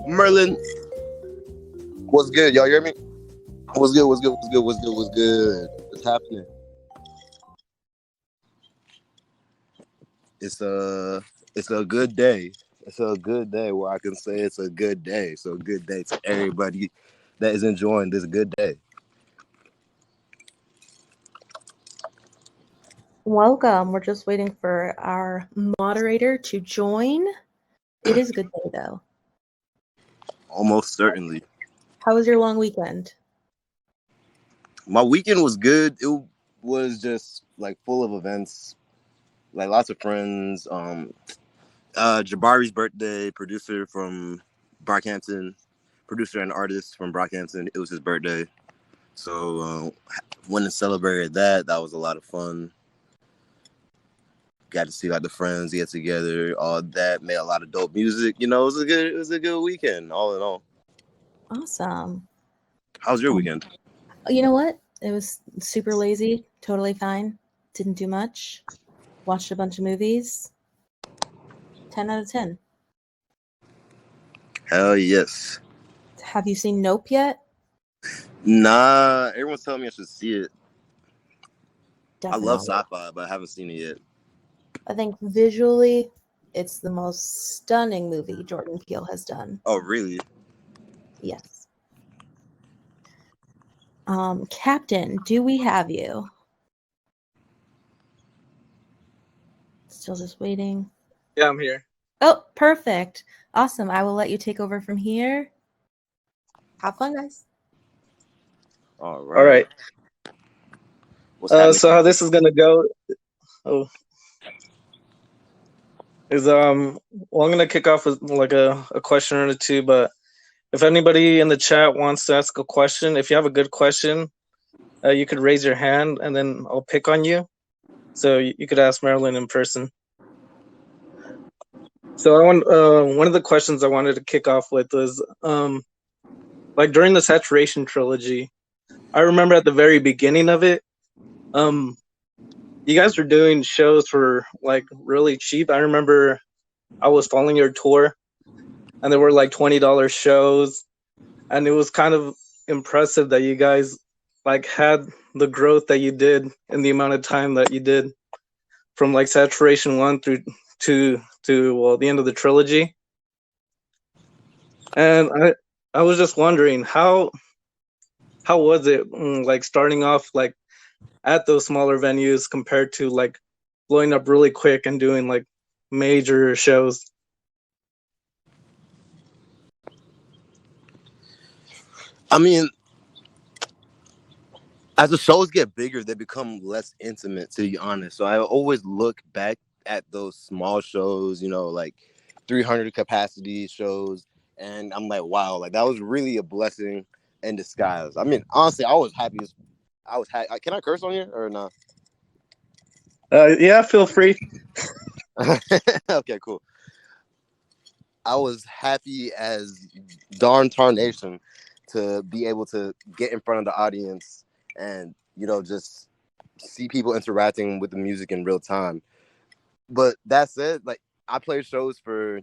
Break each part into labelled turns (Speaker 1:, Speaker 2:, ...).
Speaker 1: Merlyn, what's good? Y'all hear me? What's good? What's good? What's good? What's good? What's good? What's happening? It's a good day. It's a good day where I can say it's a good day. So a good day to everybody that is enjoying this good day.
Speaker 2: Welcome. We're just waiting for our moderator to join. It is a good day, though.
Speaker 1: Almost certainly.
Speaker 2: How was your long weekend?
Speaker 1: My weekend was good. It was just like full of events, like lots of friends. Jabari's birthday, producer from Brockhampton, producer and artist from Brockhampton. It was his birthday. So went and celebrated that. That was a lot of fun. Got to see like the friends get together, all that, made a lot of dope music. You know, it was a good weekend, all in all.
Speaker 2: Awesome.
Speaker 1: How was your weekend?
Speaker 2: You know what? It was super lazy, totally fine. Didn't do much. Watched a bunch of movies. 10 out of 10.
Speaker 1: Hell yes.
Speaker 2: Have you seen Nope yet?
Speaker 1: Nah, everyone's telling me I should see it.
Speaker 2: Definitely.
Speaker 1: I love sci-fi, but I haven't seen it yet.
Speaker 2: I think visually, it's the most stunning movie Jordan Peele has done.
Speaker 1: Oh, really?
Speaker 2: Yes. Captain, do we have you? Still just waiting.
Speaker 3: Yeah, I'm here.
Speaker 2: Oh, perfect. Awesome. I will let you take over from here. Have fun, guys.
Speaker 1: All right.
Speaker 3: All right.
Speaker 1: What's
Speaker 3: so how this is gonna go? I'm gonna kick off with like a question or two, but if anybody in the chat wants to ask a question, if you have a good question, you could raise your hand and then I'll pick on you. So you could ask Merlyn in person. So one of the questions I wanted to kick off with was like during the Saturation trilogy, I remember at the very beginning of it, you guys were doing shows for like really cheap. I remember I was following your tour and there were like $20 shows, and it was kind of impressive that you guys like had the growth that you did in the amount of time that you did from like Saturation 1 through to the end of the trilogy. And I was just wondering how was it like starting off like at those smaller venues compared to like blowing up really quick and doing like major shows?
Speaker 1: I mean, as the shows get bigger, they become less intimate, to be honest. So I always look back at those small shows, you know, like 300 capacity shows, and I'm like, wow, like that was really a blessing in disguise. I mean, honestly, I was happy. Can I curse on here or not?
Speaker 3: Yeah, feel free.
Speaker 1: Okay, cool. I was happy as darn tarnation to be able to get in front of the audience and, you know, just see people interacting with the music in real time. But that said, like, I played shows for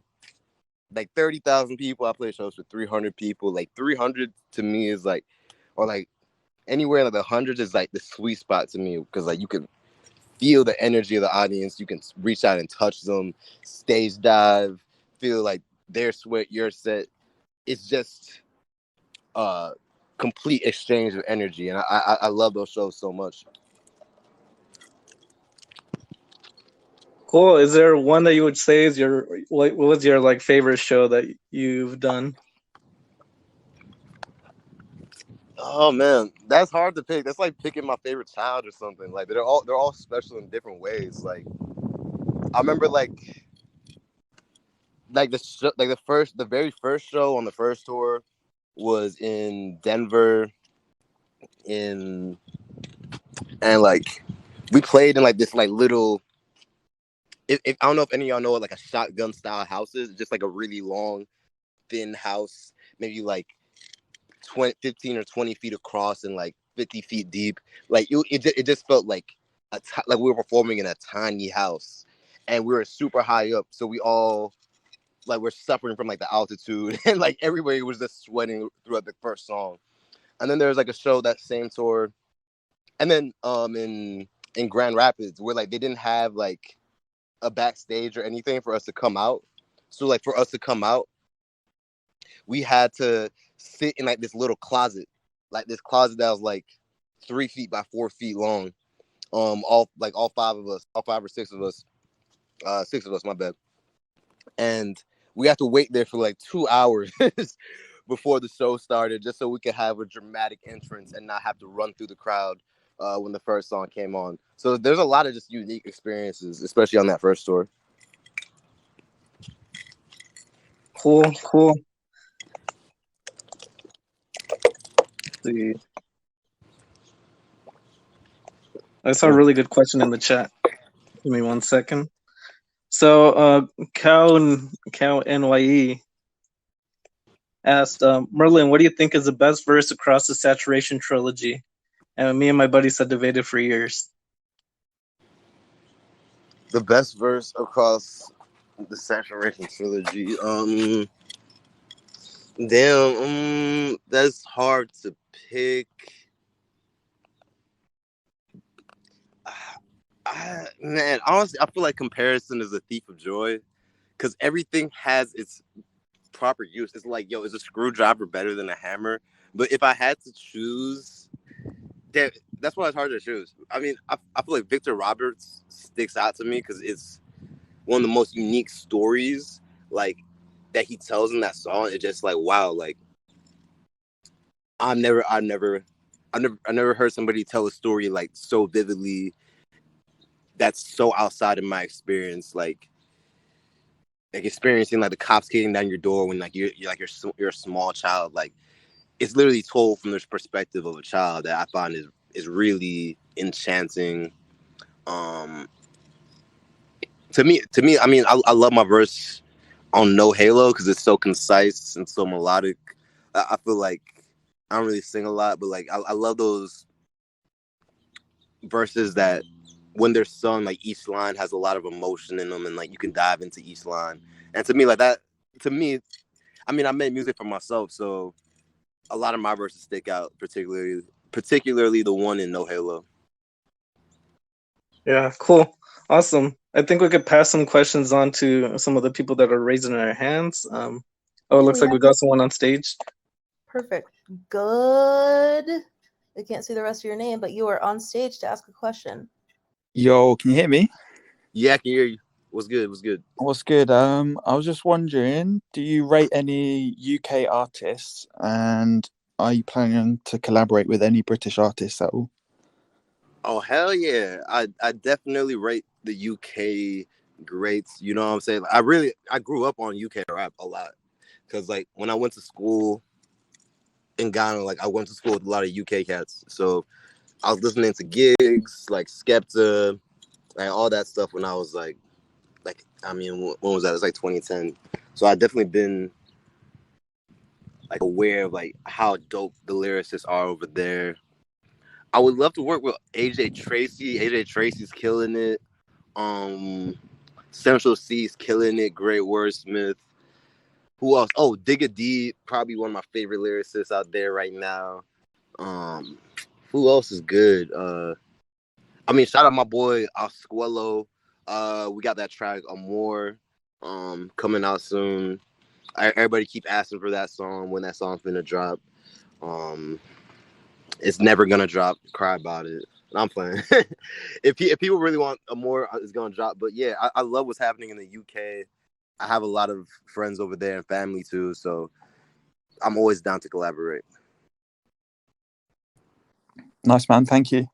Speaker 1: like 30,000 people. I played shows for 300 people. Like 300 to me is like, or like anywhere in like the hundreds is like the sweet spot to me, because like you can feel the energy of the audience. You can reach out and touch them, stage dive, feel like their sweat, your set. It's just complete exchange of energy, and I love those shows so much.
Speaker 3: Cool. Is there one that you would say is what was your like favorite show that you've done?
Speaker 1: Oh man, that's hard to pick. That's like picking my favorite child or something. Like they're all special in different ways. Like I remember like the very first show on the first tour was in Denver, and like we played in like this like little. If I don't know if any of y'all know what like a shotgun style house is, just like a really long, thin house, maybe like 15 or 20 feet across and like 50 feet deep. Like it just felt like like we were performing in a tiny house, and we were super high up, so we all like we're suffering from like the altitude, and like everybody was just sweating throughout the first song. And then there was like a show that same tour, and then in Grand Rapids where like they didn't have like a backstage or anything for us to come out. So like for us to come out, we had to sit in like this little closet, like this closet that was like 3 feet by 4 feet long. All 5 of us, all 5 or 6 of us, 6 of us, my bad. And we had to wait there for like 2 hours before the show started, just so we could have a dramatic entrance and not have to run through the crowd when the first song came on. So there's a lot of just unique experiences, especially on that first tour.
Speaker 3: Cool. Let's see. I saw a really good question in the chat. Give me 1 second. So, Cow NYE asked, Merlyn, what do you think is the best verse across the Saturation trilogy? And me and my buddy said debated for years.
Speaker 1: The best verse across the Saturation trilogy. That's hard to pick. Man, honestly, I feel like comparison is a thief of joy, because everything has its proper use. It's like, yo, is a screwdriver better than a hammer? But if I had to choose, that's why it's hard to choose. I mean, I feel like Victor Roberts sticks out to me because it's one of the most unique stories like that he tells in that song. It's just like, wow, like I never heard somebody tell a story like so vividly that's so outside of my experience, like experiencing like the cops kicking down your door when like you're a small child. Like it's literally told from this perspective of a child that I find is really enchanting. To me, I mean, I love my verse on No Halo because it's so concise and so melodic. I feel like I don't really sing a lot, but like I love those verses that when they're sung, like each line has a lot of emotion in them, and like you can dive into each line. And to me, like that, to me, I mean, I made music for myself, so a lot of my verses stick out, particularly the one in No Halo.
Speaker 3: Yeah, cool. Awesome. I think we could pass some questions on to some of the people that are raising their hands. It looks like we got someone on stage.
Speaker 2: Perfect. Good. I can't see the rest of your name, but you are on stage to ask a question.
Speaker 4: Yo, can you hear me?
Speaker 1: Yeah, I can hear you. What's good?
Speaker 4: What's good? I was just wondering, do you rate any UK artists, and are you planning to collaborate with any British artists at all?
Speaker 1: Oh, hell yeah. I definitely rate the UK greats. You know what I'm saying? I grew up on UK rap a lot. Because, like, when I went to school in Ghana, like, I went to school with a lot of UK cats. So I was listening to Gigs, like, Skepta, like, all that stuff when I was, like, I mean, when was that? It was, like, 2010. So I definitely been, like, aware of, like, how dope the lyricists are over there. I would love to work with AJ Tracy. AJ Tracy's killing it. Central C's killing it. Great wordsmith. Who else? Oh, Digga D, probably one of my favorite lyricists out there right now. Who else is good? I mean, shout out my boy Osquello. We got that track Amor coming out soon. Everybody keep asking for that song, when that song's gonna drop. It's never gonna drop. Cry about it. I'm playing. If people really want Amor, it's gonna drop. But yeah, I love what's happening in the UK. I have a lot of friends over there and family too, so I'm always down to collaborate.
Speaker 4: Nice, man. Thank you.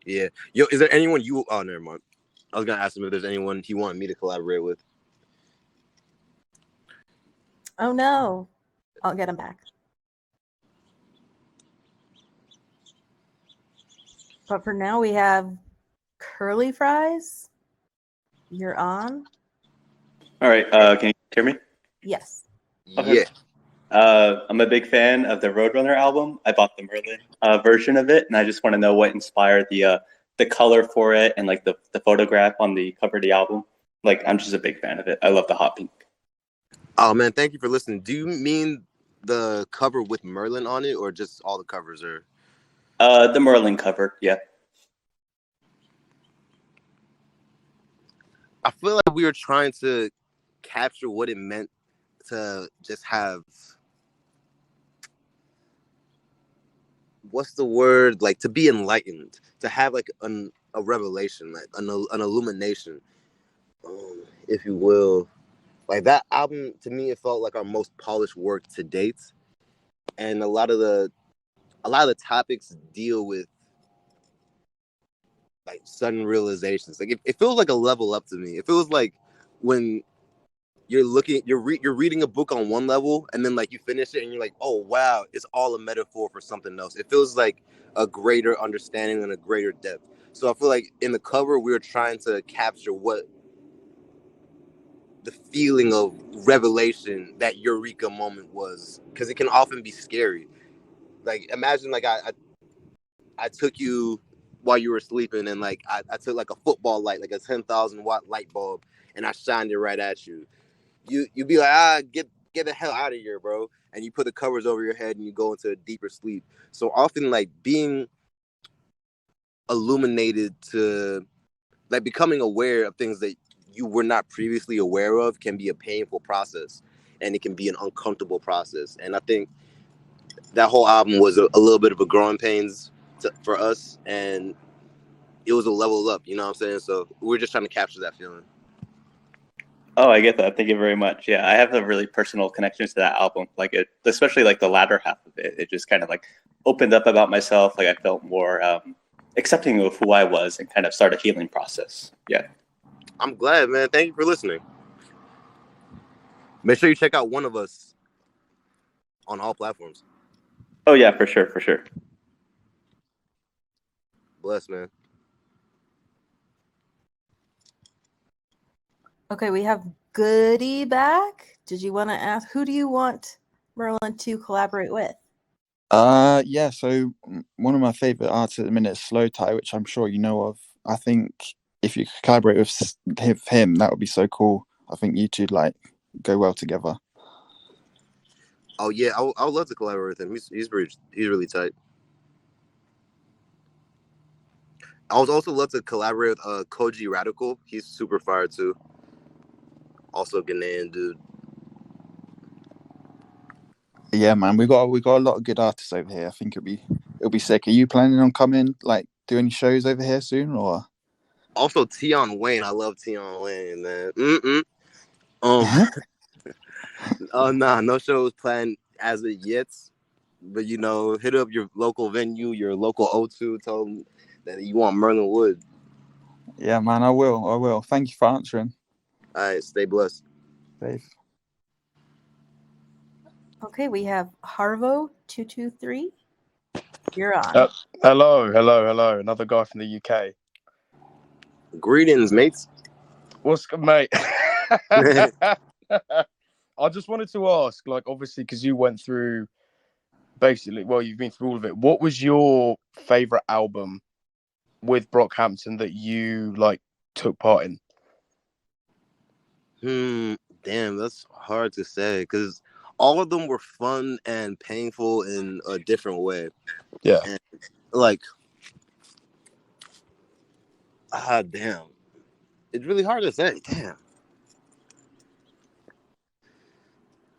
Speaker 1: Yeah. Yo, is there anyone you... Oh, never mind. I was going to ask him if there's anyone he wanted me to collaborate with.
Speaker 2: Oh, no. I'll get him back. But for now, we have Curly Fries. You're on.
Speaker 5: All right. Can you hear me?
Speaker 2: Yes.
Speaker 5: Okay. Yeah. I'm a big fan of the Roadrunner album. I bought the Merlyn version of it, and I just want to know what inspired the color for it and like the photograph on the cover of the album. Like, I'm just a big fan of it. I love the hot pink.
Speaker 1: Oh man, thank you for listening. Do you mean the cover with Merlyn on it, or just all the covers? Or
Speaker 5: The Merlyn cover, yeah.
Speaker 1: I feel like we were trying to capture what it meant to just have, what's the word, like to be enlightened, to have like a revelation, like an illumination, if you will. Like that album, to me, it felt like our most polished work to date, and a lot of the topics deal with like sudden realizations. Like it feels like a level up to me. It feels like when you're reading a book on one level, and then like you finish it and you're like, oh wow, it's all a metaphor for something else. It feels like a greater understanding and a greater depth. So I feel like in the cover we were trying to capture what the feeling of revelation, that eureka moment was, because it can often be scary. Like imagine like I took you while you were sleeping, and like I took like a football light, like a 10,000 watt light bulb, and I shined it right at you. You'd be like, get the hell out of here, bro. And you put the covers over your head and you go into a deeper sleep. So often like being illuminated, to like becoming aware of things that you were not previously aware of, can be a painful process, and it can be an uncomfortable process. And I think that whole album was a little bit of a growing pains for us, and it was a level up, you know what I'm saying? So we're just trying to capture that feeling.
Speaker 5: Oh, I get that. Thank you very much. Yeah, I have a really personal connection to that album. Like it, especially like the latter half of it. It just kind of like opened up about myself. Like I felt more accepting of who I was, and kind of start a healing process. Yeah.
Speaker 1: I'm glad, man. Thank you for listening. Make sure you check out One of Us on all platforms.
Speaker 5: Oh yeah, for sure, for sure.
Speaker 1: Bless, man.
Speaker 2: Okay, we have Goody back. Did you want to ask, who do you want Merlyn to collaborate with?
Speaker 4: Yeah, so one of my favorite artists at the minute is slowthai, which I'm sure you know of. I think if you could collaborate with him, that would be so cool. I think you two like go well together.
Speaker 1: Oh yeah, I would love to collaborate with him. He's really tight. I would also love to collaborate with Koji Radical. He's super fire too. Also Ghanaian dude.
Speaker 4: Yeah, man, we got a lot of good artists over here. I think it'll be sick. Are you planning on coming, like, do any shows over here soon, or?
Speaker 1: Also Tion Wayne. I love Tion Wayne, man. Oh nah, no shows planned as of yet. But you know, hit up your local venue, your local O2. Tell them that you want Merlyn Wood.
Speaker 4: Yeah, man, I will. Thank you for answering.
Speaker 1: All right, stay blessed.
Speaker 4: Safe.
Speaker 2: Okay, we have Harvo223. You're on.
Speaker 6: Hello. Another guy from the UK.
Speaker 1: Greetings, mates.
Speaker 6: What's good, mate? I just wanted to ask, like, obviously, because you went through basically, well, you've been through all of it. What was your favorite album with Brockhampton that you like took part in?
Speaker 1: Damn, that's hard to say, because all of them were fun and painful in a different way.
Speaker 6: Yeah.
Speaker 1: And, like, damn. It's really hard to say. Damn.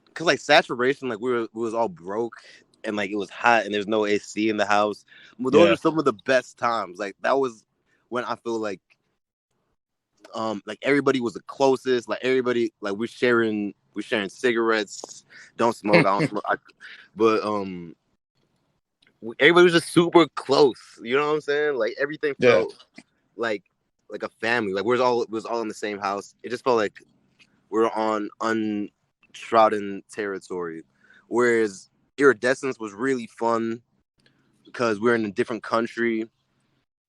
Speaker 1: Because, like, Saturation, like, we was all broke, and, like, it was hot, and there's no AC in the house. But those are some of the best times. Like, that was when I feel like everybody was the closest. Like, everybody, like, we're sharing cigarettes. Don't smoke. I don't smoke. But everybody was just super close. You know what I'm saying? Like, everything felt like a family. Like, it was all in the same house. It just felt like we're on untrodden territory. Whereas Iridescence was really fun because we're in a different country.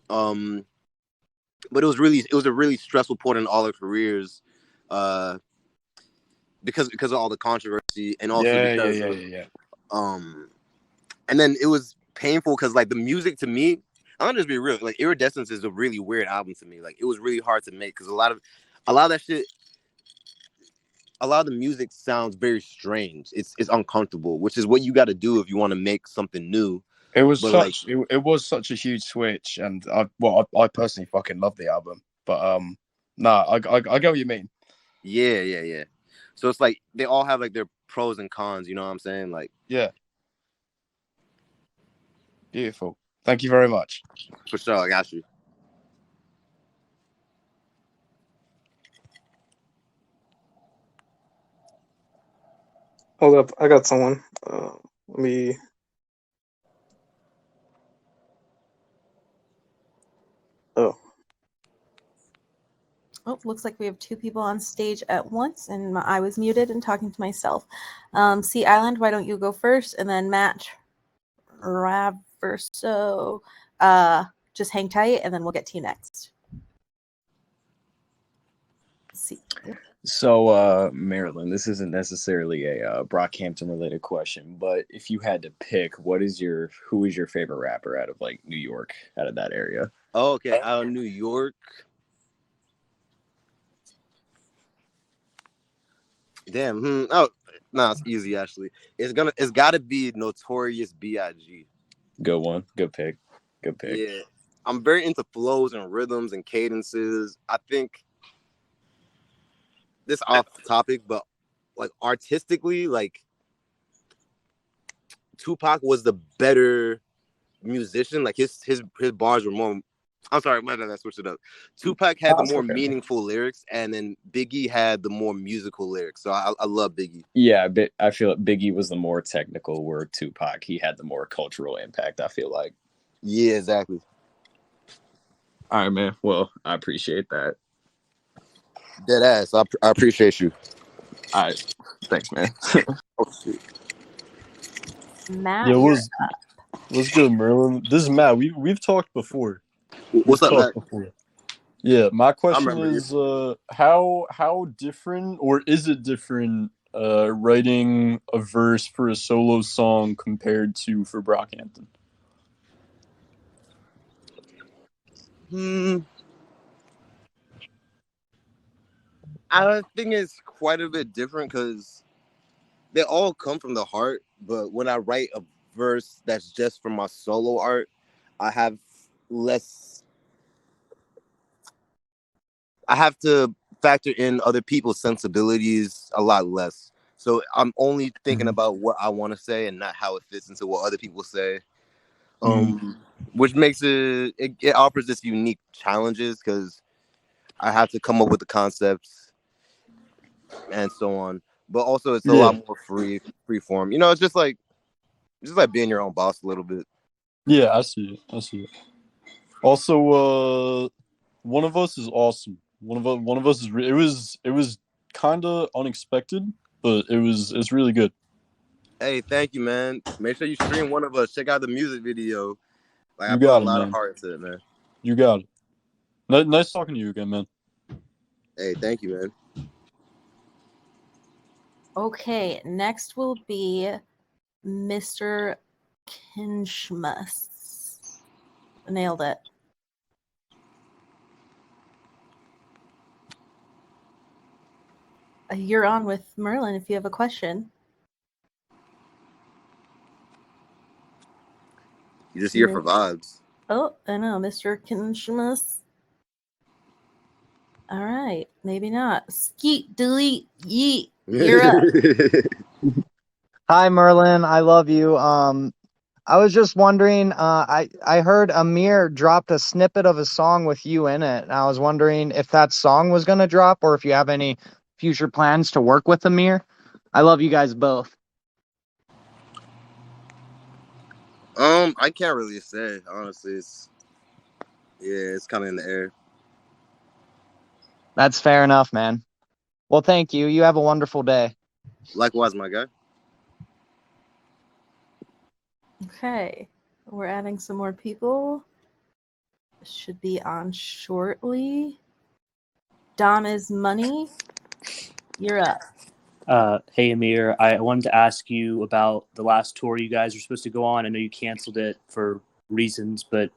Speaker 1: But it was a really stressful point in all our careers, because of all the controversy, and also and then it was painful because, like, the music to me, I'm gonna just be real, like, Iridescence is a really weird album to me. Like, it was really hard to make because a lot of a lot of that shit, a lot of the music sounds very strange. It's uncomfortable, which is what you got to do if you want to make something new.
Speaker 6: It was
Speaker 1: But like,
Speaker 6: it was such a huge switch, and I personally fucking love the album. But nah, I get what you mean.
Speaker 1: yeah. So it's like they all have like their pros and cons. You know what I'm saying? Like,
Speaker 6: Yeah. Beautiful. Thank you very much.
Speaker 1: for sure, I got you.
Speaker 3: Hold up, I got someone. Let me. Oh,
Speaker 2: Oh, looks like we have two people on stage at once, and I was muted and talking to myself. Sea Island, why don't you go first, and then Matt Raverso, just hang tight, and then we'll get to you next. Let's see.
Speaker 7: So, Merlyn, this isn't necessarily a Brockhampton related question, but if you had to pick, who is your favorite rapper out of like New York, out of that area?
Speaker 1: Oh, okay, out of New York. Damn. Oh, no, it's easy actually. It's got to be Notorious B.I.G.
Speaker 7: Good one. Good pick.
Speaker 1: Yeah, I'm very into flows and rhythms and cadences. I think this off topic, but like artistically, like Tupac was the better musician. Like his bars were more. I'm sorry, why did I switch it up? Tupac had the more meaningful lyrics, and then Biggie had the more musical lyrics. So I love Biggie.
Speaker 7: Yeah, I feel like Biggie was the more technical, where Tupac, he had the more cultural impact, I feel like.
Speaker 1: Yeah, exactly.
Speaker 7: All right, man. Well, I appreciate that.
Speaker 1: Dead ass. I appreciate you.
Speaker 7: All right. Thanks, man.
Speaker 1: Oh, shit.
Speaker 2: Matt,
Speaker 8: Yeah, what's good, Merlyn? This is Matt. We've talked before.
Speaker 1: What's up, Matt?
Speaker 8: Before. Yeah, my question
Speaker 1: remember
Speaker 8: is how different, or is it different, writing a verse for a solo song compared to for Brockhampton?
Speaker 1: I think it's quite a bit different because they all come from the heart. But when I write a verse that's just for my solo art, I have to factor in other people's sensibilities a lot less. So I'm only thinking about what I want to say and not how it fits into what other people say. Which makes it offers this unique challenges because I have to come up with the concepts and so on. But also it's a lot more free form. You know, it's just like being your own boss a little bit.
Speaker 8: Yeah, I see it. Also, One of Us is awesome. One of Us is it was kind of unexpected, but it's really good.
Speaker 1: Hey, thank you, man. Make sure you stream One of Us. Check out the music video. Like, I put a lot of heart into it, man.
Speaker 8: You got it. Nice talking to you again, man.
Speaker 1: Hey, thank you, man.
Speaker 2: Okay, next will be Mr. Kinshmus. Nailed it. You're on with Merlyn if you have a question.
Speaker 1: You're just here for vibes.
Speaker 2: Oh, I know, Mr. Kinshmus. All right, maybe not. Skeet, delete, yeet. You're up.
Speaker 9: Hi, Merlyn. I love you. I was just wondering, I heard Amir dropped a snippet of a song with you in it. And I was wondering if that song was going to drop or if you have any future plans to work with Amir. I love you guys both.
Speaker 1: I can't really say, honestly. It's kind of in the air.
Speaker 9: That's fair enough, man. Well, thank you. You have a wonderful day.
Speaker 1: Likewise, my guy.
Speaker 2: Okay, we're adding some more people. Should be on shortly. Dom is money. You're up.
Speaker 10: Hey Amir, I wanted to ask you about the last tour you guys were supposed to go on. I know you canceled it for reasons, but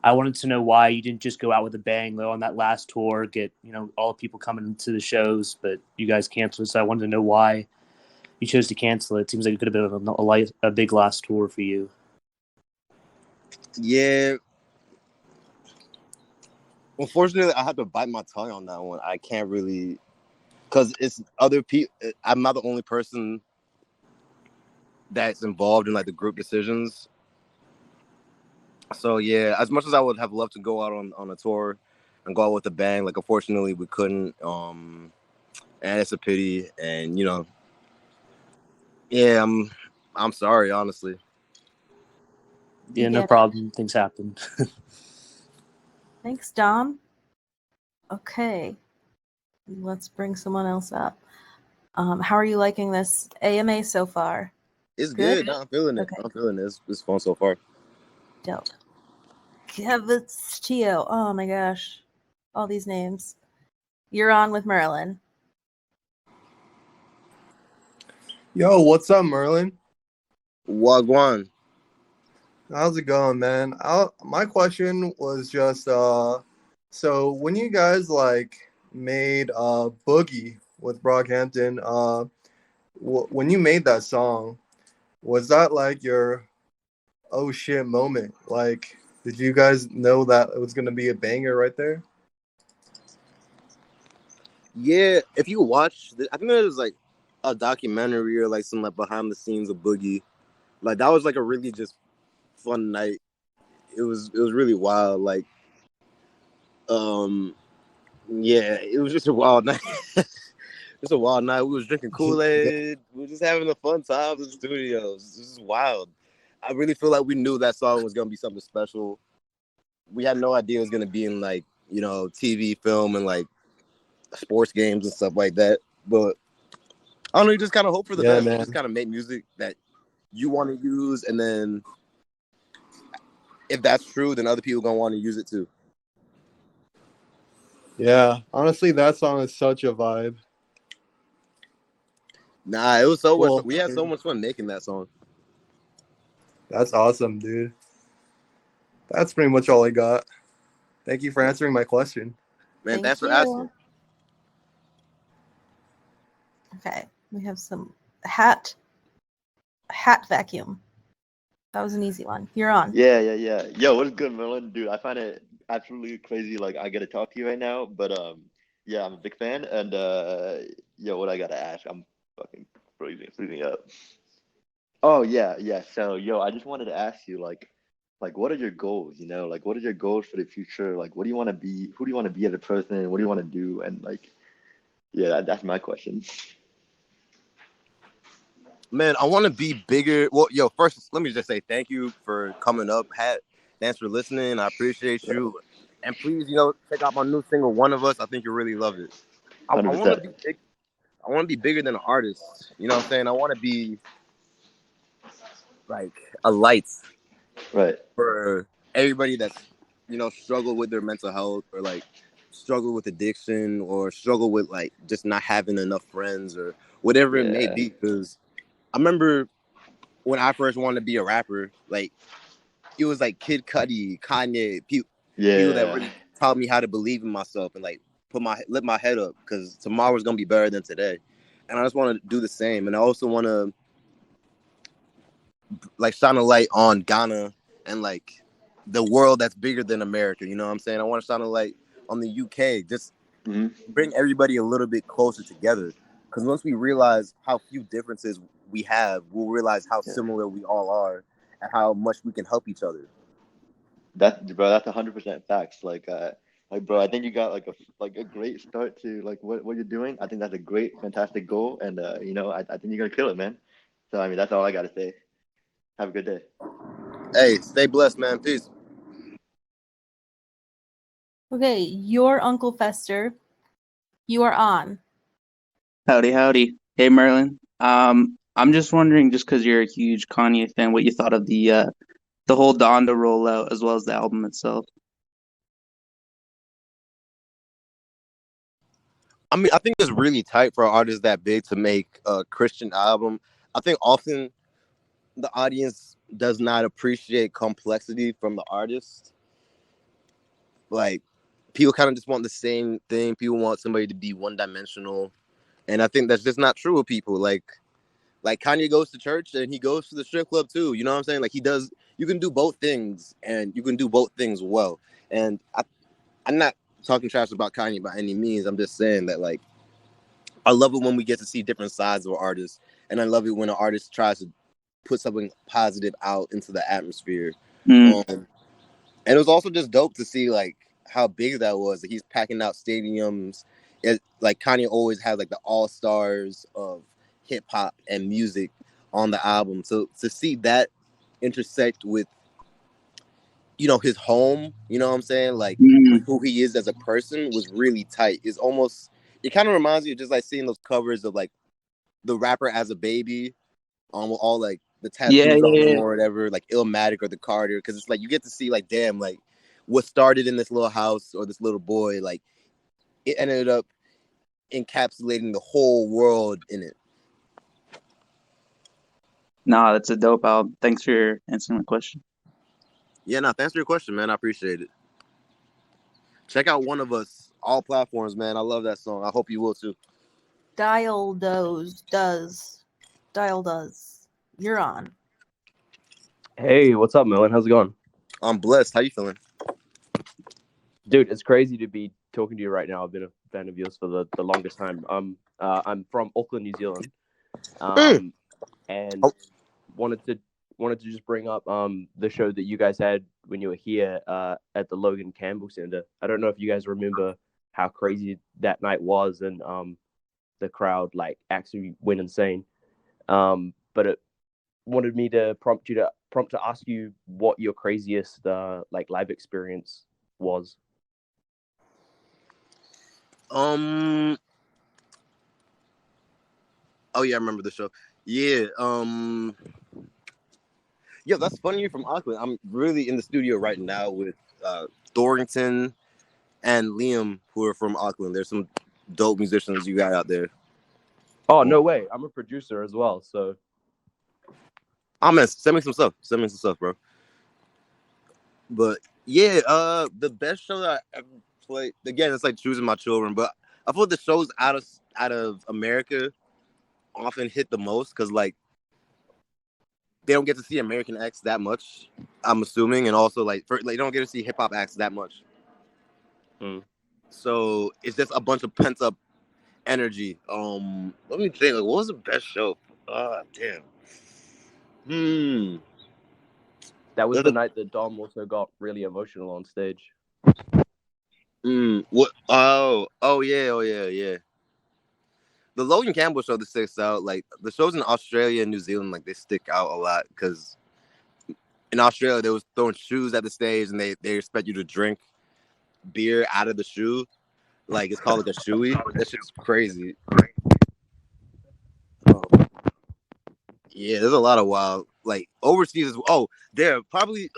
Speaker 10: I wanted to know why you didn't just go out with a bang though on that last tour, get all the people coming to the shows, but you guys canceled. So I wanted to know why you chose to cancel it. It seems like it could have been a big last tour for you.
Speaker 1: Yeah. Unfortunately, I have to bite my tongue on that one. I can't really, because it's other people. I'm not the only person that's involved in like the group decisions. So yeah, as much as I would have loved to go out on a tour and go out with a bang, like unfortunately we couldn't. And it's a pity. And yeah, I'm sorry, honestly.
Speaker 10: Yeah, no problem. Things happen.
Speaker 2: Thanks, Dom. Okay, let's bring someone else up. How are you liking this AMA so far?
Speaker 1: It's good. No, I'm feeling it.
Speaker 2: Okay.
Speaker 1: I'm feeling it. It's fun so far.
Speaker 2: Dope. Tio. Oh my gosh, all these names. You're on with Merlyn.
Speaker 11: Yo, what's up, Merlyn?
Speaker 1: Wagwan.
Speaker 11: How's it going, man? My question was just so when you guys made Boogie with Brockhampton, when you made that song, was that like your oh shit moment? Like, did you guys know that it was gonna be a banger right there?
Speaker 1: Yeah, if you watch, I think there was like a documentary or like some like behind the scenes of Boogie. Like that was like a really just fun night. It was really wild. Like, yeah, it was just a wild night. It's a wild night. We was drinking Kool-Aid. We were just having a fun time in the studios. This is wild. I really feel like we knew that song was gonna be something special. We had no idea it was gonna be in like TV, film, and like sports games and stuff like that. But I don't know. You just kind of hope for the best.
Speaker 11: Man.
Speaker 1: You just kind of make music that you want to use, and then if that's true, then other people gonna want to use it too.
Speaker 11: Yeah, honestly, that song is such a vibe.
Speaker 1: Nah, it was so
Speaker 11: Cool.
Speaker 1: much. We had so much fun making that song.
Speaker 11: That's awesome, dude. That's pretty much all I got. Thank you for answering my question.
Speaker 1: Man, thanks for asking.
Speaker 2: Okay, we have some hat vacuum. That was an easy one. You're on.
Speaker 12: Yeah. Yo, what's good, Merlyn? Dude, I find it absolutely crazy. Like, I get to talk to you right now, but yeah, I'm a big fan. And yo, what I gotta ask? I'm fucking freezing up. Oh yeah. So, yo, I just wanted to ask you, like, what are your goals? Like, what are your goals for the future? Like, what do you want to be? Who do you want to be as a person? What do you want to do? And like, yeah, that's my question.
Speaker 1: Man, I want to be bigger. Well, yo, first, let me just say thank you for coming up, Hat. Thanks for listening. I appreciate you. And please, check out my new single, One of Us. I think you'll really love it. I want to be big. I want to be bigger than an artist. You know what I'm saying? I want to be like a light,
Speaker 12: right,
Speaker 1: for everybody that's struggle with their mental health, or like struggle with addiction, or struggle with like just not having enough friends, or whatever it may be. Because I remember when I first wanted to be a rapper, like it was like Kid Cudi, Kanye, people that really taught me how to believe in myself and like lift my head up, because tomorrow's gonna be better than today. And I just want to do the same. And I also want to like shine a light on Ghana and like the world that's bigger than America. You know what I'm saying? I want to shine a light on the UK. Just bring everybody a little bit closer together. Because once we realize how few differences we have, we'll realize how similar we all are and how much we can help each other.
Speaker 12: That's 100% facts. Like, bro, I think you got like a great start to like what you're doing. I think that's a great, fantastic goal, and I think you're gonna kill it, man. So I mean, that's all I gotta say. Have a good day.
Speaker 1: Hey, stay blessed, man. Peace.
Speaker 2: Okay, your Uncle Fester, you are on.
Speaker 13: Howdy. Hey, Merlyn. I'm just wondering, just because you're a huge Kanye fan, what you thought of the whole Donda rollout as well as the album itself.
Speaker 1: I mean, I think it's really tight for an artist that big to make a Christian album. I think often the audience does not appreciate complexity from the artist. like people kind of just want the same thing. People want somebody to be one-dimensional, and I think that's just not true with people. Like Kanye goes to church and he goes to the strip club too. You know what I'm saying? Like he does. You can do both things, and you can do both things well. And I'm not talking trash about Kanye by any means. I'm just saying that like I love it when we get to see different sides of an artist, and I love it when an artist tries to put something positive out into the atmosphere. And it was also just dope to see like how big that was. He's packing out stadiums. Like Kanye always has like the all-stars of hip hop and music on the album. So to see that intersect with, you know, his home, you know what I'm saying? Like with who he is as a person was really tight. It kind of reminds me of just like seeing those covers of like the rapper as a baby on all like the tattoos on him or whatever, like Illmatic or the Carter, because it's like you get to see like, damn, like what started in this little house or this little boy, like it ended up encapsulating the whole world in it.
Speaker 13: Nah, that's a dope album. Thanks for answering my question.
Speaker 1: Yeah, no, thanks for your question, man. I appreciate it. Check out One of Us, all platforms, man. I love that song. I hope you will too.
Speaker 2: Dial does. You're on.
Speaker 14: Hey, what's up, Merlyn? How's it going?
Speaker 1: I'm blessed. How you feeling?
Speaker 14: Dude, it's crazy to be talking to you right now. I've been a fan of yours for the longest time. I'm from Auckland, New Zealand, and wanted to just bring up the show that you guys had when you were here at the Logan Campbell Center. I don't know if you guys remember how crazy that night was, and the crowd like actually went insane. But it wanted me to prompt to ask you what your craziest like live experience was.
Speaker 1: Oh yeah, I remember the show. Yeah. Yeah, that's funny you're from Auckland. I'm really in the studio right now with Thorrington and Liam, who are from Auckland. There's some dope musicians you got out there.
Speaker 14: Oh, no way. I'm a producer as well, so.
Speaker 1: Oh man, send me some stuff, bro. But yeah, the best show that I ever played, again, it's like choosing my children, but I feel the shows out of America often hit the most because like they don't get to see American acts that much, I'm assuming, and also like they don't get to see hip hop acts that much. So it's just a bunch of pent up energy. Let me think. Like, what was the best show? Damn.
Speaker 14: That was the night that Dom also got really emotional on stage.
Speaker 1: What? Oh yeah. The Logan Campbell show that sticks out. Like the shows in Australia and New Zealand, like they stick out a lot because in Australia they was throwing shoes at the stage and they expect you to drink beer out of the shoe. Like it's called like a shoey. That shit's crazy. Yeah, there's a lot of wild like overseas. They're probably.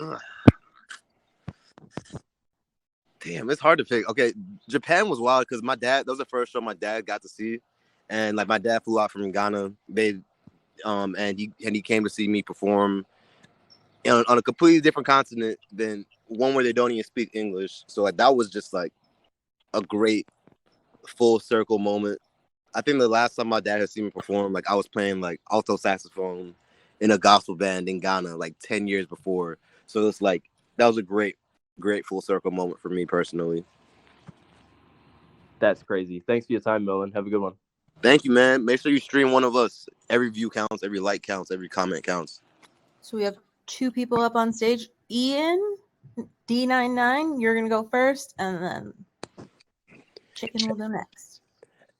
Speaker 1: Damn, it's hard to pick. Okay, Japan was wild because my dad. That was the first show my dad got to see, and like my dad flew out from Ghana. And he came to see me perform on a completely different continent than one where they don't even speak English. So like that was just like a great full circle moment. I think the last time my dad had seen me perform, like I was playing like alto saxophone in a gospel band in Ghana like 10 years before. So it's like that was a great full circle moment for me personally.
Speaker 14: That's crazy. Thanks for your time, Merlyn. Have a good one.
Speaker 1: Thank you, man. Make sure you stream One of Us. Every view counts, every like counts, every comment counts.
Speaker 2: So we have two people up on stage. Ian, D99, you're going to go first, and then Chicken will go next.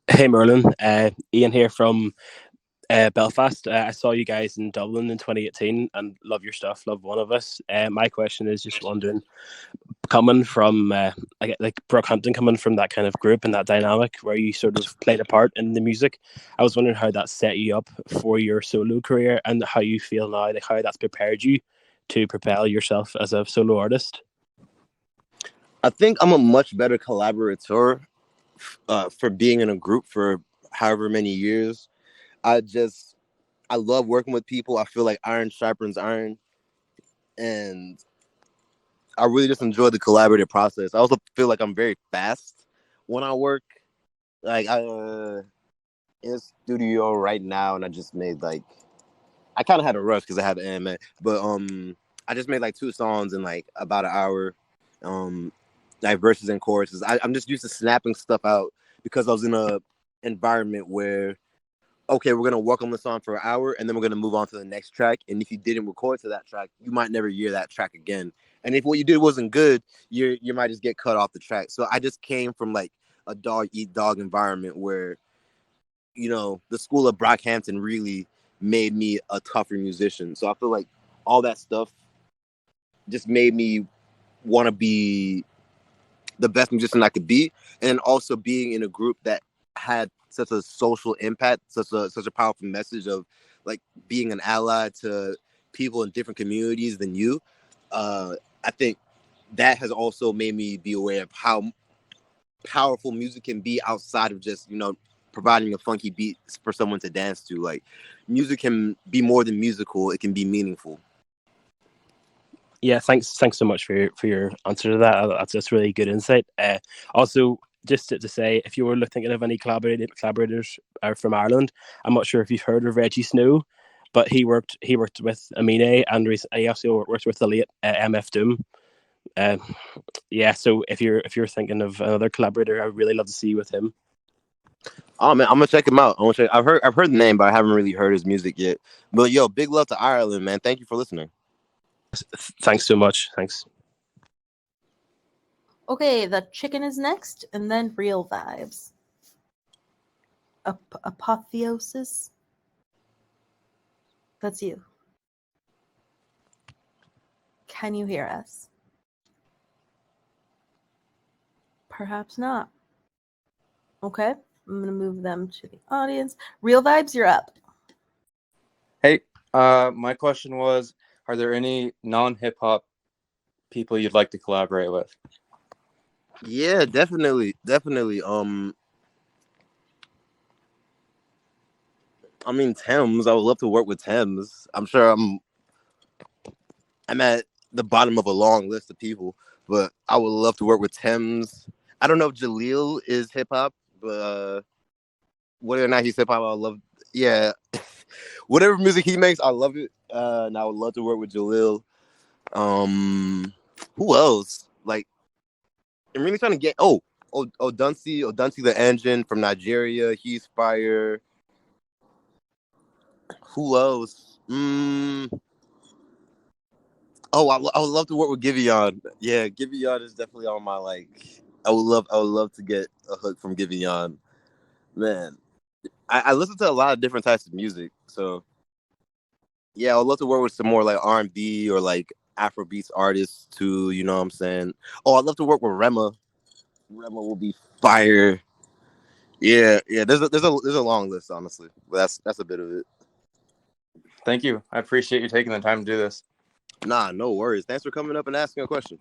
Speaker 15: Hey, Merlyn. Ian here from Belfast. I saw you guys in Dublin in 2018 and love your stuff. Love One of Us. My question is just wondering, coming from like Brockhampton, coming from that kind of group and that dynamic where you sort of played a part in the music, I was wondering how that set you up for your solo career and how you feel now, like how that's prepared you to propel yourself as a solo artist.
Speaker 1: I think I'm a much better collaborator for being in a group for however many years. I love working with people. I feel like iron sharpens iron, and I really just enjoy the collaborative process. I also feel like I'm very fast when I work. Like I in the studio right now, and I just made like I kind of had a rush because I had an AMA, but I just made like 2 songs in like about an hour, like verses and choruses. I'm just used to snapping stuff out because I was in a environment where okay, we're gonna work on the song for an hour, and then we're gonna move on to the next track. And if you didn't record to that track, you might never hear that track again. And if what you did wasn't good, you might just get cut off the track. So I just came from like a dog eat dog environment where, you know, the school of Brockhampton really made me a tougher musician. So I feel like all that stuff just made me want to be the best musician I could be, and also being in a group that had such a social impact, such a powerful message of like being an ally to people in different communities than you. I think that has also made me be aware of how powerful music can be outside of just, you know, providing a funky beat for someone to dance to. Like music can be more than musical; it can be meaningful.
Speaker 15: Yeah, thanks so much for your answer to that. That's really good insight. Also, just to say, if you were thinking of any collaborators from Ireland, I'm not sure if you've heard of Reggie Snow, but he worked with Amine, and he also worked with the late MF Doom. Yeah, so if you're thinking of another collaborator, I'd really love to see you with him.
Speaker 1: Oh man, I'm gonna check him out. I've heard the name, but I haven't really heard his music yet. But yo, big love to Ireland, man. Thank you for listening.
Speaker 15: Thanks so much. Thanks.
Speaker 2: Okay, the chicken is next, and then real vibes. Apotheosis. That's you. Can you hear us? Perhaps not. Okay, I'm gonna move them to the audience. Real vibes, you're up.
Speaker 16: Hey, my question was, are there any non-hip hop people you'd like to collaborate with?
Speaker 1: Yeah, definitely. I mean, Thames. I would love to work with Thames. I'm sure I'm at the bottom of a long list of people, but I would love to work with Thames. I don't know if Jaleel is hip hop, but whether or not he's hip hop, I love. Yeah, whatever music he makes, I love it. And I would love to work with Jaleel. Who else? Like, I'm really trying to get. Odunsi the Engine from Nigeria. He's fire. Who else? Oh, I would love to work with Giveon. Yeah, Giveon is definitely on my like. I would love to get a hook from Giveon. Man, I listen to a lot of different types of music, so yeah, I would love to work with some more like R&B or like Afrobeats artists too. You know what I'm saying? Oh, I'd love to work with Rema. Rema will be fire. Yeah. There's a long list, honestly, but that's a bit of it.
Speaker 16: Thank you. I appreciate you taking the time to do this.
Speaker 1: Nah, no worries. Thanks for coming up and asking a question.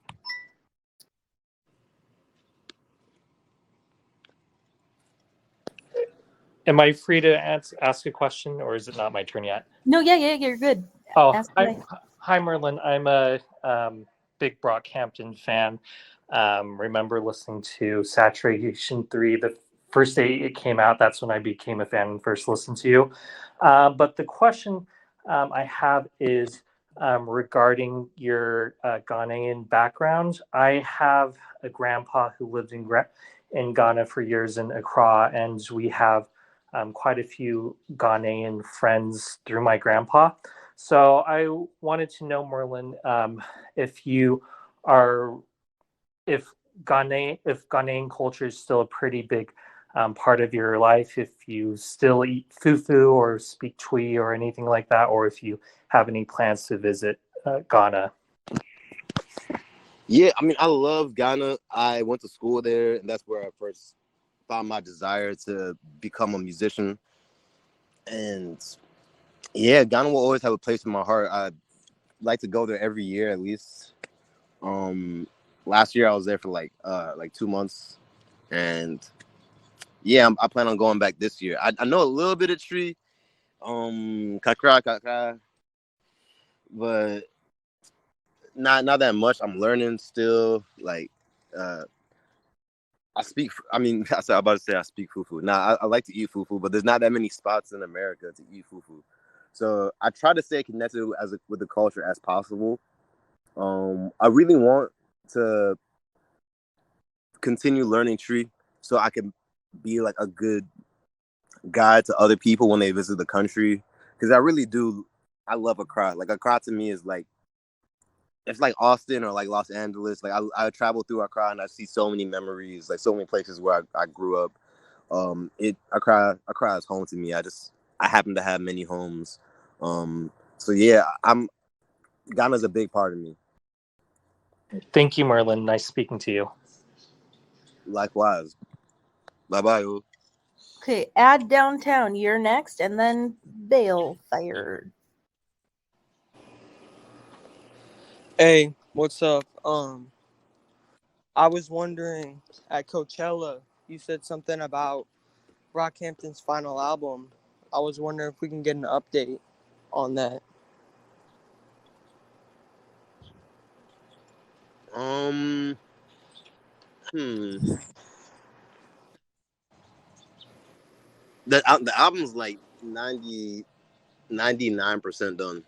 Speaker 17: Am I free to ask a question, or is it not my turn yet?
Speaker 2: No, yeah, you're good.
Speaker 17: Oh,
Speaker 2: Ask away.
Speaker 17: hi, Merlyn. I'm a big Brockhampton fan. Remember listening to Saturation 3 the first day it came out. That's when I became a fan and first listened to you. But the question I have is regarding your Ghanaian background. I have a grandpa who lived in Ghana for years in Accra, and we have quite a few Ghanaian friends through my grandpa. So I wanted to know, Merlyn, if Ghanaian culture is still a pretty big part of your life, if you still eat fufu or speak Twi or anything like that, or if you have any plans to visit Ghana.
Speaker 1: Yeah, I mean, I love Ghana. I went to school there, and that's where I first found my desire to become a musician. And yeah, Ghana will always have a place in my heart. I like to go there every year at least. Last year I was there for like 2 months, and yeah, I plan on going back this year. I know a little bit of Tree, kakra, but not that much. I'm learning still. Like, I speak. I mean, I'm about to say I speak fufu. Nah, I like to eat fufu, but there's not that many spots in America to eat fufu. So I try to stay connected with the culture as possible. I really want to continue learning Tree so I can be like a good guide to other people when they visit the country. Because I really do. I love Accra. Like Accra to me is like, it's like Austin or like Los Angeles. Like I travel through Accra and I see so many memories, like so many places where I grew up. Accra is home to me. I happen to have many homes. So yeah, Ghana's a big part of me.
Speaker 17: Thank you, Merlyn. Nice speaking to you.
Speaker 1: Likewise. Bye-bye.
Speaker 2: Okay, add downtown. You're next, and then Bale fired.
Speaker 18: Hey, what's up? I was wondering, at Coachella, you said something about Brockhampton's final album. I was wondering if we can get an update on that.
Speaker 1: The album's like 99% done.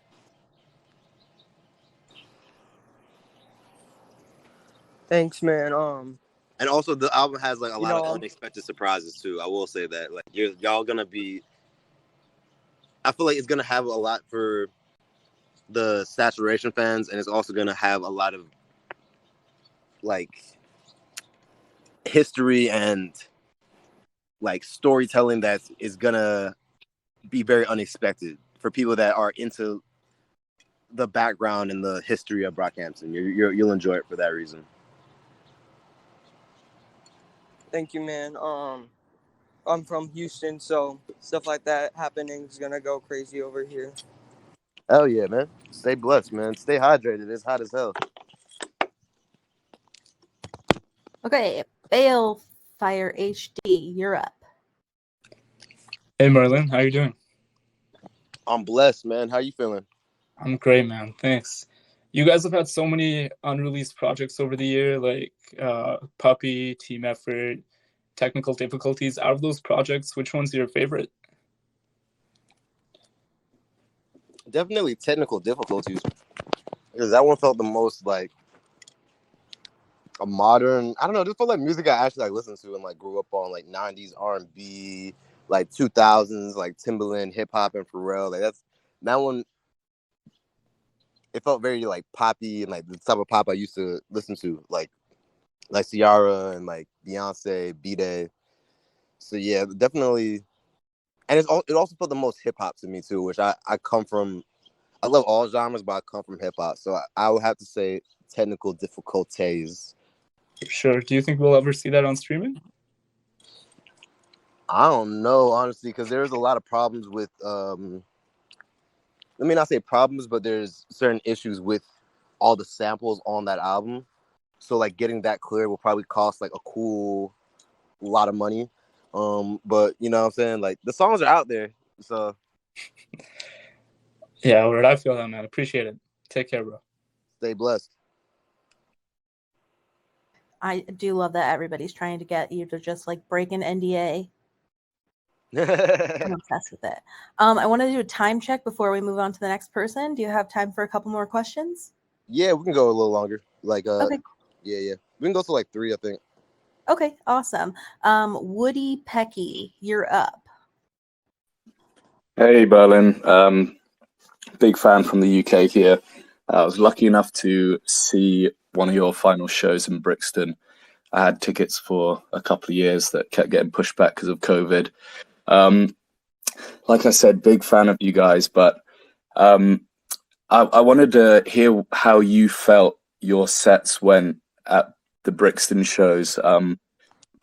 Speaker 18: Thanks, man.
Speaker 1: And also the album has like a lot of
Speaker 18: know,
Speaker 1: unexpected surprises too. I will say that. Like y'all gonna be, I feel like it's gonna have a lot for the Saturation fans, and it's also gonna have a lot of like history and like storytelling that is gonna be very unexpected for people that are into the background and the history of Brockhampton. You'll enjoy it for that reason.
Speaker 18: Thank you, man. I'm from Houston, so stuff like that happening is gonna go crazy over here.
Speaker 1: Hell yeah, man. Stay blessed, man. Stay hydrated. It's hot as hell.
Speaker 2: Okay, Bale Fire HD. You're up.
Speaker 19: Hey Merlyn, how you doing?
Speaker 1: I'm blessed, man. How you feeling?
Speaker 19: I'm great, man. Thanks. You guys have had so many unreleased projects over the year, like Puppy, Team Effort, Technical Difficulties. Out of those projects, which one's your favorite?
Speaker 1: Definitely Technical Difficulties, because that one felt the most like a modern. I don't know. Just felt like music I actually like listened to and like grew up on, like 90s R&B, like 2000s, like Timbaland, hip hop, and Pharrell. Like that one. It felt very like poppy and like the type of pop I used to listen to, like Ciara and like Beyonce, B-Day. So yeah, definitely. And it also felt the most hip hop to me too, which I come from. I love all genres, but I come from hip hop, so I would have to say Technical Difficulties.
Speaker 19: Sure. Do you think we'll ever see that on streaming?
Speaker 1: I don't know, honestly, because there's a lot of problems with. Let me not say problems, but there's certain issues with all the samples on that album. So like getting that clear will probably cost like a cool lot of money. But you know what I'm saying? Like the songs are out there. So
Speaker 19: yeah, word. I feel that, man. Appreciate it. Take care, bro.
Speaker 1: Stay blessed.
Speaker 2: I do love that everybody's trying to get you to just like break an NDA. I'm obsessed with it. I want to do a time check before we move on to the next person. Do you have time for a couple more questions?
Speaker 1: Yeah, we can go a little longer. Like
Speaker 2: okay.
Speaker 1: Yeah. We can go to like 3, I think.
Speaker 2: Okay, awesome. Woody Pecky, you're up.
Speaker 20: Hey, Merlyn. Big fan from the UK here. I was lucky enough to see one of your final shows in Brixton. I had tickets for a couple of years that kept getting pushed back because of COVID. Like I said, big fan of you guys, but I wanted to hear how you felt your sets went at the Brixton shows.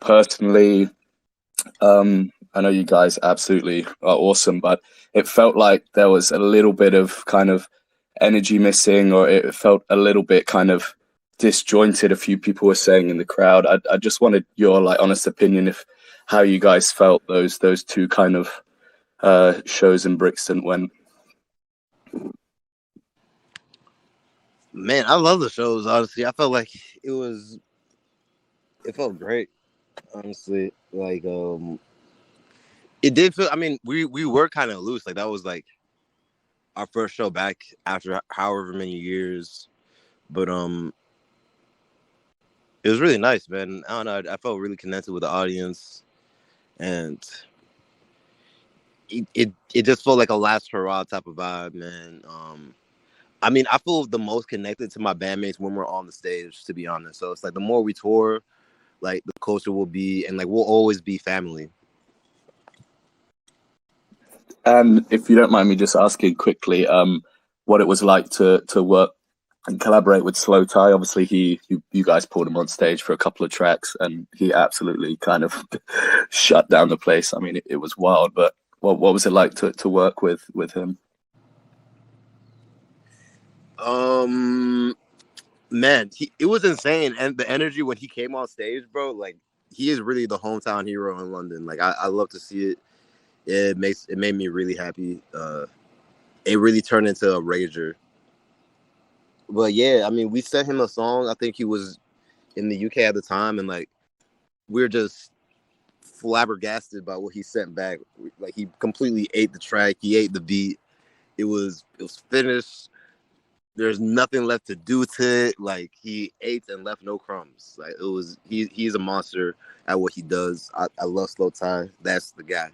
Speaker 20: Personally, I know you guys absolutely are awesome, but it felt like there was a little bit of kind of energy missing, or it felt a little bit kind of disjointed. A few people were saying in the crowd. I just wanted your like honest opinion if how you guys felt those 2 kind of shows in Brixton went.
Speaker 1: Man, I love the shows. Honestly, I felt like it felt great. Honestly, like it did feel. I mean, we were kind of loose. Like that was like our first show back after however many years. But it was really nice, man. I don't know. I felt really connected with the audience, and it just felt like a last hurrah type of vibe, man. I mean, I feel the most connected to my bandmates when we're on the stage, to be honest. So it's like the more we tour, like the closer we'll be, and like we'll always be family.
Speaker 20: And if you don't mind me just asking quickly, what it was like to work and collaborate with slowthai. Obviously, you guys pulled him on stage for a couple of tracks, and he absolutely kind of shut down the place. I mean, it was wild. But what was it like to work with him?
Speaker 1: Man, it was insane, and the energy when he came on stage, bro. Like he is really the hometown hero in London. Like I love to see it. It made me really happy. It really turned into a rager. But yeah, I mean, we sent him a song. I think he was in the UK at the time, and like we're just flabbergasted by what he sent back. Like he completely ate the track. He ate the beat. It was finished. There's nothing left to do to it. Like he ate and left no crumbs. Like it was. He's a monster at what he does. I love slowthai. That's the guy.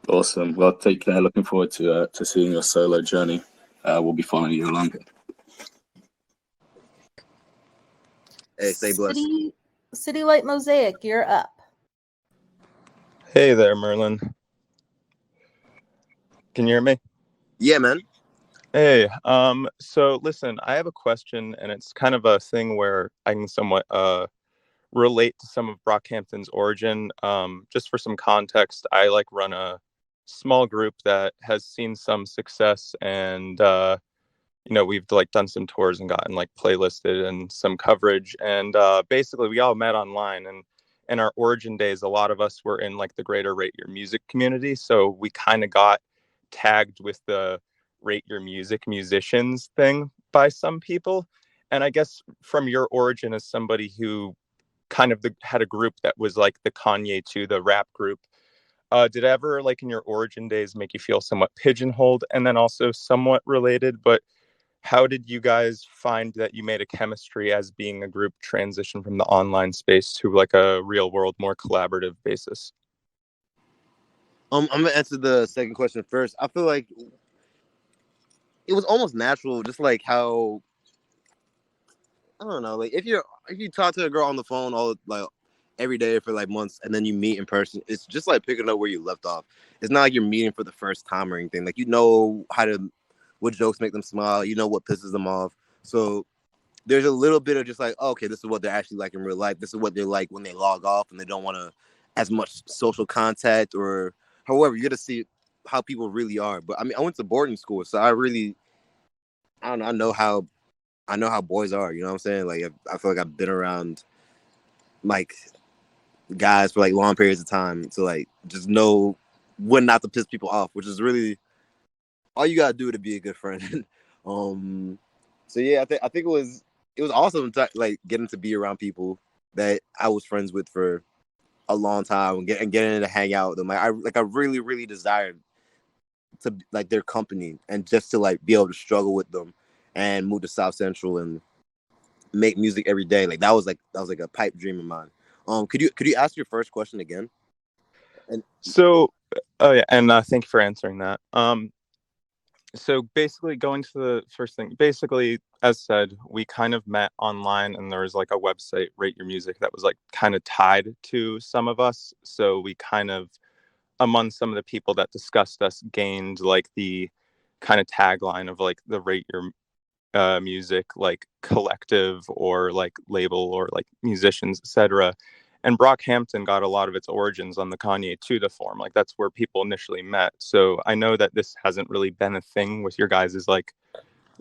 Speaker 20: Awesome. Well, take care. Looking forward to seeing your solo journey. We'll be following you along.
Speaker 1: Hey, stay blessed.
Speaker 2: City Light Mosaic, you're up.
Speaker 21: Hey there, Merlyn. Can you hear me?
Speaker 1: Yeah, man.
Speaker 21: Hey, so listen, I have a question, and it's kind of a thing where I can somewhat relate to some of Brockhampton's origin. Just for some context, I like run a small group that has seen some success, and we've like done some tours and gotten like playlisted and some coverage, and basically we all met online, and in our origin days a lot of us were in like the greater Rate Your Music community, so we kind of got tagged with the Rate Your Music musicians thing by some people. And I guess from your origin as somebody who kind of had a group that was like the Kanye 2, the rap group, did ever, like in your origin days, make you feel somewhat pigeonholed? And then also somewhat related, but how did you guys find that you made a chemistry as being a group transition from the online space to like a real world, more collaborative basis?
Speaker 1: I'm gonna answer the second question first. I feel like it was almost natural, just like how, I don't know, like if you talk to a girl on the phone all like every day for like months, and then you meet in person, it's just like picking up where you left off. It's not like you're meeting for the first time or anything. Like what jokes make them smile, what pisses them off. So there's a little bit of just like, oh, okay, this is what they're actually like in real life. This is what they're like when they log off and they don't want to as much social contact, or however, you get to see how people really are. But I mean, I went to boarding school, so I don't know, I know how boys are, you know what I'm saying? Like I feel like I've been around like guys for like long periods of time to like just know when not to piss people off, which is really all you gotta do to be a good friend. So yeah, I think it was awesome to like getting to be around people that I was friends with for a long time and getting to hang out with them. I really, really desired to like their company and just to like be able to struggle with them and move to South Central and make music every day. Like that was like a pipe dream of mine. Could you ask your first question again?
Speaker 21: So, oh yeah, and thank you for answering that. So basically, going to the first thing, basically, as said, we kind of met online, and there was like a website, Rate Your Music, that was like kind of tied to some of us. So we kind of, among some of the people that discussed us, gained like the kind of tagline of like the Rate Your Music like collective or like label or like musicians, etc. And Brockhampton got a lot of its origins on the Kanye 2 to form. Like that's where people initially met. So I know that this hasn't really been a thing with your guys' like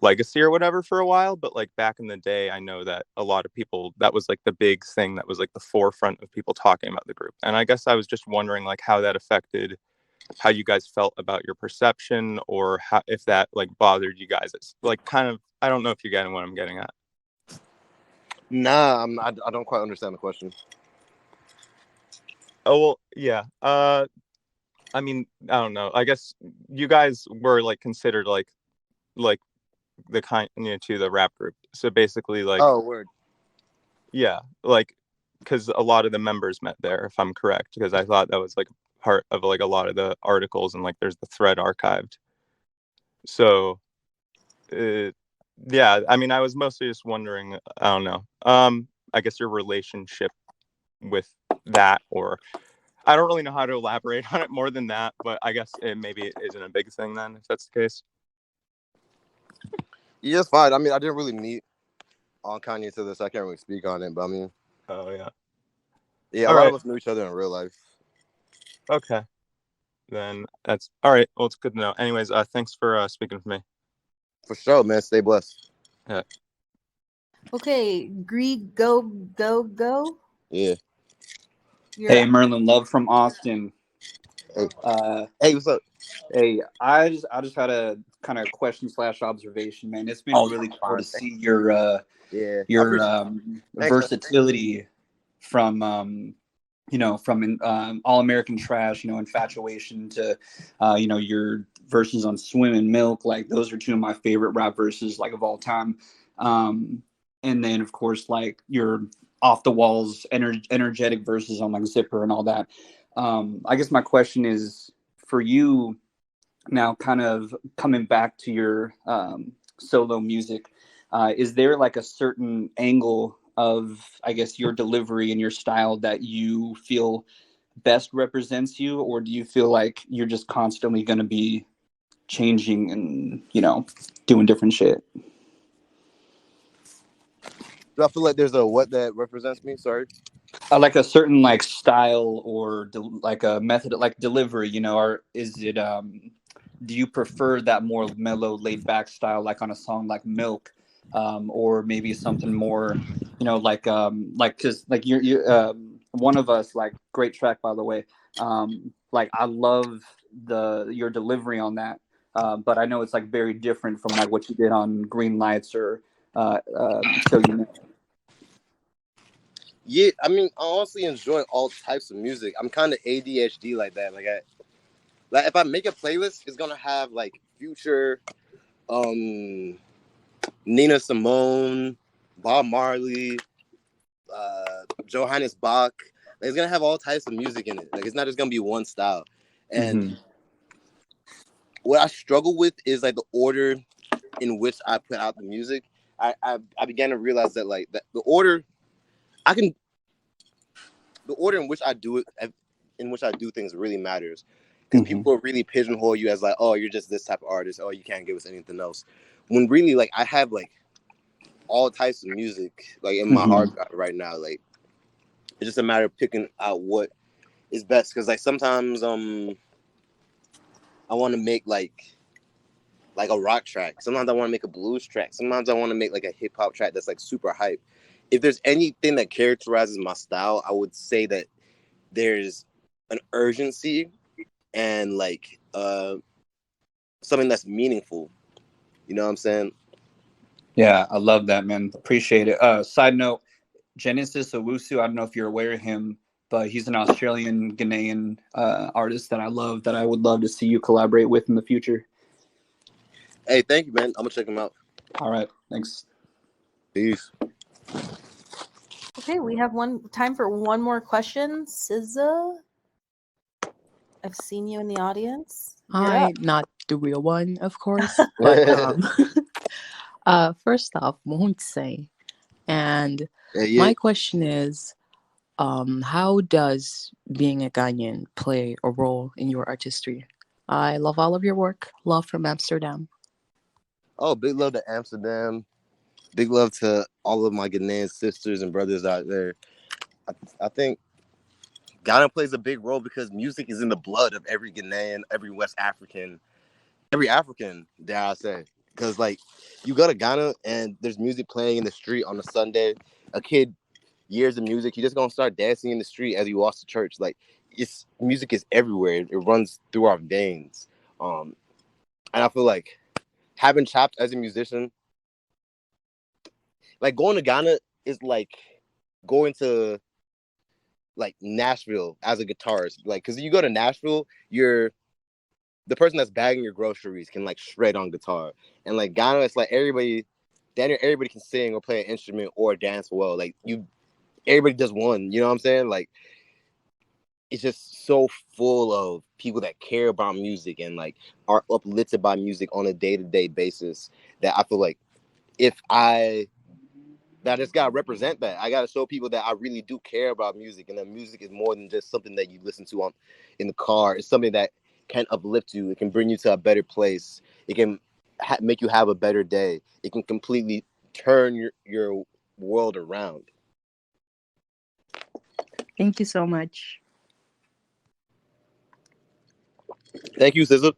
Speaker 21: legacy or whatever for a while, but like back in the day, I know that a lot of people, that was like the big thing that was like the forefront of people talking about the group. And I guess I was just wondering like how that affected how you guys felt about your perception, or how, if that like bothered you guys. It's like kind of, I don't know if you're getting what I'm getting at.
Speaker 1: Nah, I don't quite understand the question.
Speaker 21: Oh well, yeah. I mean, I don't know. I guess you guys were like considered like the kind, to the rap group. So basically, like,
Speaker 1: Oh, word.
Speaker 21: yeah, like, because a lot of the members met there, if I'm correct, because I thought that was like part of like a lot of the articles, and like there's the thread archived. So, yeah, I mean, I was mostly just wondering, I don't know, I guess your relationship with that, or I don't really know how to elaborate on it more than that, but I guess maybe it isn't a big thing then, if that's the case.
Speaker 1: Yeah, it's fine. I mean, I didn't really meet on Kanye to this. I can't really speak on it, but I mean,
Speaker 21: oh yeah,
Speaker 1: yeah,
Speaker 21: all
Speaker 1: a lot
Speaker 21: right.
Speaker 1: of us knew each other in real life.
Speaker 21: Okay, then that's all right. Well, it's good to know. Anyways, thanks for speaking for me.
Speaker 1: For sure, man. Stay blessed.
Speaker 21: Yeah.
Speaker 2: Okay, Greed, go.
Speaker 1: Yeah.
Speaker 5: Hey, Merlyn, love from Austin.
Speaker 1: Hey, hey, what's up?
Speaker 5: Hey, I just had a kind of question / observation, man. It's been really cool to see your
Speaker 1: yeah,
Speaker 5: versatility from from All American Trash, Infatuation, to your verses on Swim and Milk. Like, those are two of my favorite rap verses, like, of all time. And then of course, like, your off the walls energetic verses on like Zipper and all that. I guess my question is for you now, kind of coming back to your solo music, is there like a certain angle of, I guess, your delivery and your style that you feel best represents you, or do you feel like you're just constantly going to be changing and doing different shit?
Speaker 1: Do I feel like there's a what that represents me? Sorry.
Speaker 5: Like a certain like style or like a method, like delivery, or is it do you prefer that more mellow, laid back style, like on a song like Milk, or maybe something more, like because like you One of Us, like, great track, by the way. Like, I love your delivery on that, but I know it's like very different from like what you did on Green Lights or So You Know.
Speaker 1: Yeah, I mean, I honestly enjoy all types of music. I'm kind of ADHD like that. Like if I make a playlist, it's gonna have like Future, Nina Simone, Bob Marley, Johannes Bach. Like, it's gonna have all types of music in it. Like, it's not just gonna be one style. And what I struggle with is like the order in which I put out the music. I began to realize that like that the order in which I do it, in which I do things, really matters, because people really pigeonhole you as like, oh, you're just this type of artist, oh, you can't give us anything else, when really, like, I have like all types of music like in my heart right now. Like, it's just a matter of picking out what is best, because like sometimes I want to make like a rock track, sometimes I want to make a blues track, sometimes I want to make like a hip-hop track that's like super hype. If there's anything that characterizes my style, I would say that there's an urgency and like something that's meaningful. You know what I'm saying?
Speaker 5: Yeah, I love that, man. Appreciate it. Side note, Genesis Owusu, I don't know if you're aware of him, but he's an Australian Ghanaian artist that I love, that I would love to see you collaborate with in the future.
Speaker 1: Hey, thank you, man. I'm gonna check him out.
Speaker 5: All right, thanks.
Speaker 1: Peace.
Speaker 2: Okay, we have time for one more question. SZA, I've seen you in the audience.
Speaker 22: Hi, not the real one, of course, but first off, won't say. And my question is, how does being a Ghanaian play a role in your artistry? I love all of your work. Love from Amsterdam.
Speaker 1: Oh, big love to Amsterdam. Big love to all of my Ghanaian sisters and brothers out there. I think Ghana plays a big role because music is in the blood of every Ghanaian, every West African, every African, dare I say. Because, like, you go to Ghana and there's music playing in the street on a Sunday. A kid, years of music, he just gonna start dancing in the street as he walks to church. Like, music is everywhere. It runs through our veins. And I feel like having chops as a musician, like going to Ghana is like going to like Nashville as a guitarist. Like, because you go to Nashville, the person that's bagging your groceries can like shred on guitar. And like Ghana, it's like everybody can sing or play an instrument or dance well. Like everybody does one, you know what I'm saying? Like, it's just so full of people that care about music and like are uplifted by music on a day-to-day basis, that I feel like I just gotta represent that. I gotta show people that I really do care about music, and that music is more than just something that you listen to in the car. It's something that can uplift you. It can bring you to a better place. It can make you have a better day. It can completely turn your world around.
Speaker 22: Thank you so much.
Speaker 1: Thank you, SZA.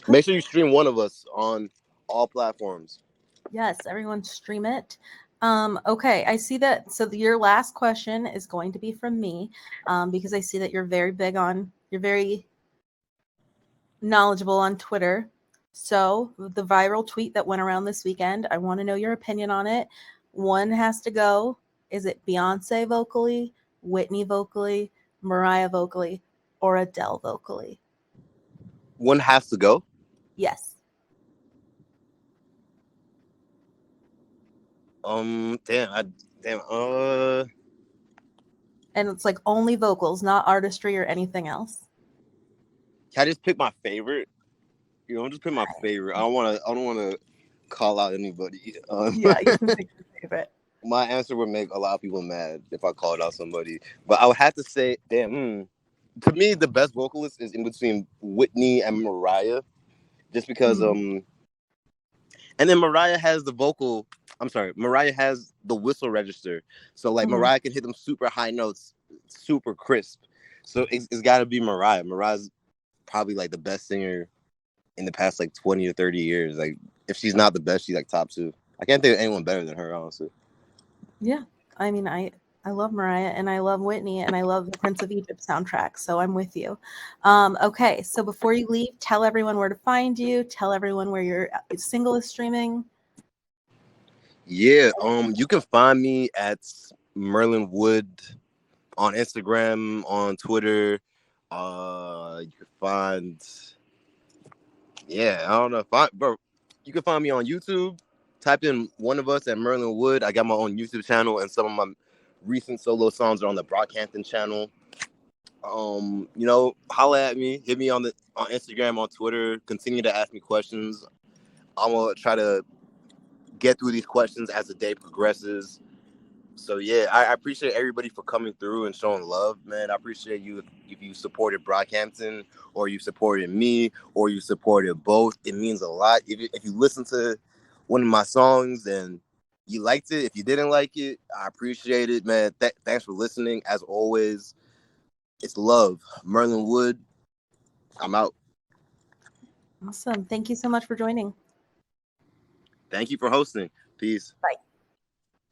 Speaker 1: Make sure you stream one of us on all platforms.
Speaker 2: Yes, everyone stream it. Okay, I see that. So your last question is going to be from me, because I see that you're very knowledgeable on Twitter. So the viral tweet that went around this weekend, I want to know your opinion on it. One has to go. Is it Beyonce vocally, Whitney vocally, Mariah vocally, or Adele vocally?
Speaker 1: One has to go?
Speaker 2: Yes.
Speaker 1: And
Speaker 2: it's like only vocals, not artistry or anything else.
Speaker 1: Can I just pick my favorite? Just pick my favorite. I don't want to call out anybody.
Speaker 2: Yeah, you can pick your favorite.
Speaker 1: My answer would make a lot of people mad if I called out somebody, but I would have to say, to me, the best vocalist is in between Whitney and Mariah, just because and then Mariah has the vocal. I'm sorry, Mariah has the whistle register, so like Mariah can hit them super high notes, super crisp. So it's got to be Mariah. Mariah's probably like the best singer in the past like 20 or 30 years. Like, if she's not the best, she's like top 2. I can't think of anyone better than her, honestly.
Speaker 2: Yeah, I mean, I love Mariah and I love Whitney and I love the Prince of Egypt soundtrack, so I'm with you. Okay, so before you leave, tell everyone where to find you. Tell everyone where your single is streaming.
Speaker 1: Yeah, you can find me at Merlyn Wood on Instagram, on Twitter. You can find, I don't know, bro. You can find me on YouTube. Type in one of us at Merlyn Wood. I got my own YouTube channel, and some of my recent solo songs are on the Brockhampton channel. Holla at me. Hit me on Instagram, on Twitter. Continue to ask me questions. I'm gonna try to get through these questions as the day progresses. So yeah, I appreciate everybody for coming through and showing love, man. I appreciate you if you supported Brockhampton, or you supported me, or you supported both. It means a lot. If you listen to one of my songs and you liked it, if you didn't like it, I appreciate it, man. Thanks for listening. As always, it's love. Merlyn Wood, I'm out.
Speaker 2: Awesome. Thank you so much for joining.
Speaker 1: Thank you for hosting. Peace.
Speaker 2: Bye.